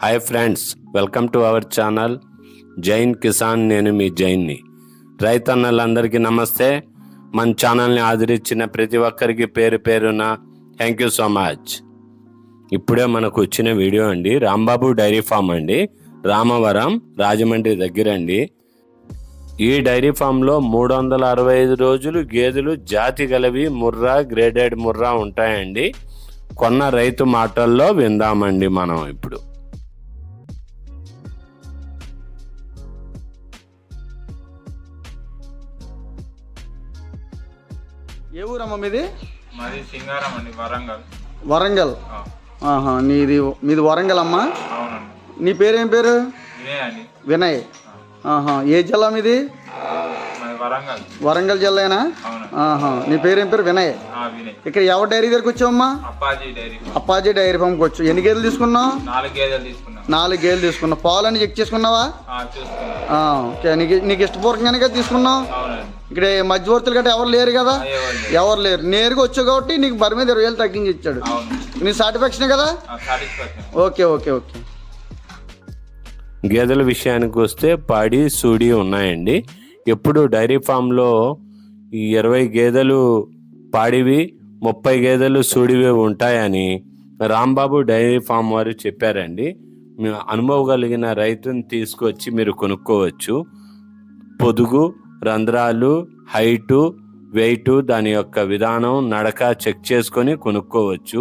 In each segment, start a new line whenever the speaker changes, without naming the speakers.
Hi friends, welcome to our channel Jain Kisan. నేను మీ జైన్ని. రైతన్నలందరికీ నమస్తే. మన ఛానల్ని ఆదరించిన ప్రతి ఒక్కరికి పేరు పేరున థ్యాంక్ యూ సో మచ్. ఇప్పుడే మనకు వచ్చిన వీడియో అండి. రాంబాబు డైరీ ఫామ్ అండి, రామవరం, రాజమండ్రి దగ్గర అండి. ఈ డైరీ ఫామ్లో 365 రోజులు గేదెలు జాతి గలవి ముర్రా, గ్రేడెడ్ ముర్రా ఉంటాయండి. కొన్న రైతు మాటల్లో విందామండి మనం ఇప్పుడు.
ఏ ఊరమ్మా మీది?
మాది సింగారం అండి, వరంగల్.
వరంగల్. మీది వరంగల్ అమ్మా?
అవునండి.
నీ పేరేం పేరు?
వినయ్ అండి.
వినయ్. ఏ జిల్లా మీది?
మాది వరంగల్.
వరంగల్ జిల్లానా?
అవునండి.
నీ పేరేం పేరు? వినయ్.
వినయ్.
ఇక్కడ ఎవరి డైరీ దగ్గరికి వచ్చావమ్మా?
అప్పాజీ డైరీ.
అప్పాజీ డైరీ ఫామ్కి వచ్చు. ఎన్ని గేదెలు తీసుకున్నావు?
4 గేదెలు తీసుకున్నా.
4 గేదెలు తీసుకున్నావు. పాలని చెక్ చేసుకున్నావా?
చూసుకున్నా.
ఓకే. నీకు ఇష్టపూర్వకంగానే తీసుకున్నావు.
అవునండి.
ఇక్కడ మధ్యవర్తులు గట్రా ఎవరు లేరు కదా? ఎవరు లేరు. నేరుగా వచ్చావు కాబట్టి నీకు బరి మీద 20,000 తగ్గించి ఇచ్చాడు. నీ సాటిస్ఫాక్షన్ కదా? Okay okay okay.
గేదెల విషయానికి వస్తే పాడి, సూడి ఉన్నాయండి. ఎప్పుడు డైరీ ఫామ్లో ఈ 20 గేదెలు పాడివి, 30 గేదెలు సూడివి ఉంటాయని రాంబాబు డైరీ ఫామ్ వారు చెప్పారండి. అనుభవం కలిగిన రైతుని తీసుకొచ్చి మీరు కొనుక్కోవచ్చు. పొదుగు, రంధ్రాలు, హైటు, వెయిటు, దాని యొక్క విధానం, నడక చెక్ చేసుకొని కొనుక్కోవచ్చు.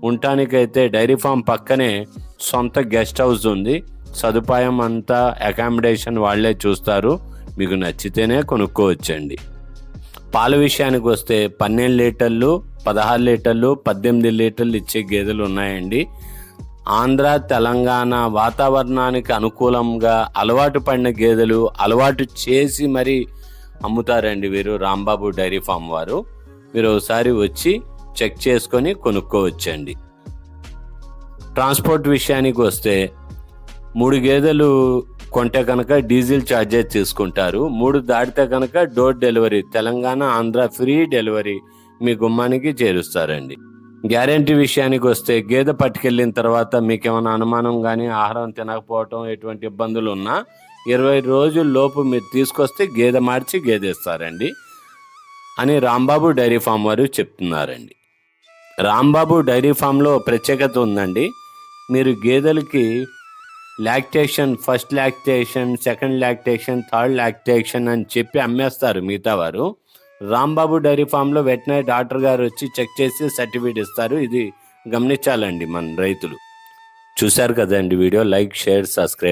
ఉండటానికైతే డైరీ ఫామ్ పక్కనే సొంత గెస్ట్ హౌస్ ఉంది. సదుపాయం అంతా అకామిడేషన్ వాళ్ళే చూస్తారు. మీకు నచ్చితేనే కొనుక్కోవచ్చండి. పాల విషయానికి వస్తే 12 లీటర్లు, 16 లీటర్లు, 18 లీటర్లు ఇచ్చే గేదెలు ఉన్నాయండి. ఆంధ్ర, తెలంగాణ వాతావరణానికి అనుకూలంగా అలవాటు పడిన గేదెలు అలవాటు చేసి మరీ అమ్ముతారండి వీరు, రాంబాబు డైరీ ఫామ్ వారు. మీరు ఒకసారి వచ్చి చెక్ చేసుకొని కొనుక్కోవచ్చండి. ట్రాన్స్పోర్ట్ విషయానికి వస్తే 3 గేదెలు కొంటే కనుక డీజిల్ ఛార్జెస్ తీసుకుంటారు. 3 దాటితే కనుక door delivery, Telangana, Andhra free delivery మీ గుమ్మానికి చేరుస్తారండి. గ్యారెంటీ విషయానికి వస్తే గేదె పట్టుకెళ్ళిన తర్వాత మీకు ఏమైనా అనుమానం కానీ, ఆహారం తినకపోవటం, ఎటువంటి ఇబ్బందులు ఉన్నా 20 రోజుల లోపు మీరు తీసుకొస్తే గేదె మార్చి గేదె ఇస్తారండి అని రాంబాబు డైరీ ఫామ్ వారు చెప్తున్నారండి. రాంబాబు డైరీ ఫామ్లో ప్రత్యేకత ఉందండి. మీరు గేదెలకి lactation, first lactation, second lactation, third lactation అని చెప్పి అమ్మేస్తారు మిగతా వారు. రాంబాబు డైరీ ఫామ్లో వెటనరీ డాక్టర్ గారు వచ్చి చెక్ చేసి సర్టిఫికేట్ ఇస్తారు. ఇది గమనించాలండి మన రైతులు. చూశారు కదండి వీడియో. Like, share, subscribe.